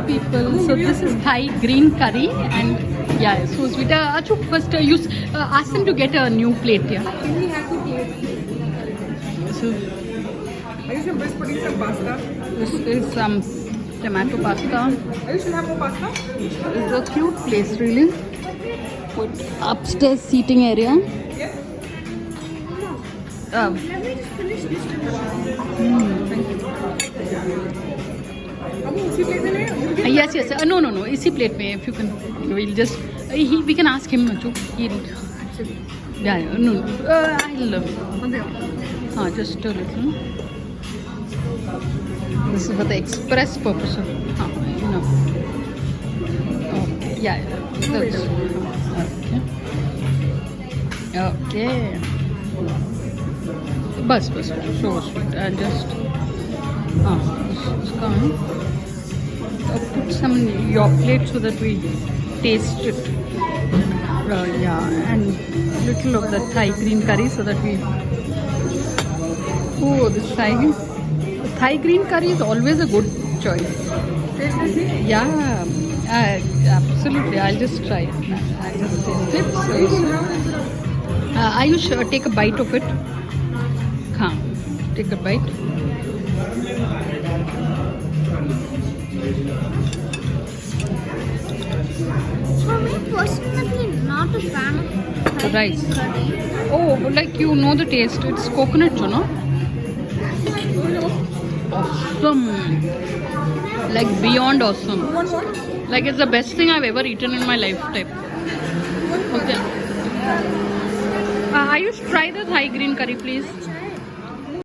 People. So this is Thai green curry and yeah, so sweet. Achuk, first ask them to get a new plate. Yeah. Can we have the plate? So Are you just putting some pasta? this is some tomato pasta. Are you should have more pasta? It's a cute place, really. With upstairs seating area. Yes. Um, Let me just finish this. yes. No. Isi plate mein, if you can, we'll just. We can ask him. Yeah. No. I'll just a little. This is for the express purpose of. Okay. Yeah. That's, okay. Bus. So sweet. And just. It's coming. Put some in your plate so that we taste it. Yeah, and little of the Thai green curry so that we. Oh, this Thai green curry is always a good choice. Yeah, absolutely. I'll just try it. I'll just taste it. Ayush, take a bite of it. Take a bite. For me personally, not a fan of Thai Rice. curry. Oh, like you know the taste. It's coconut, you know? Awesome. Like beyond awesome. Like it's the best thing I've ever eaten in my lifetime. Okay. Ayush, try the Thai green curry, please.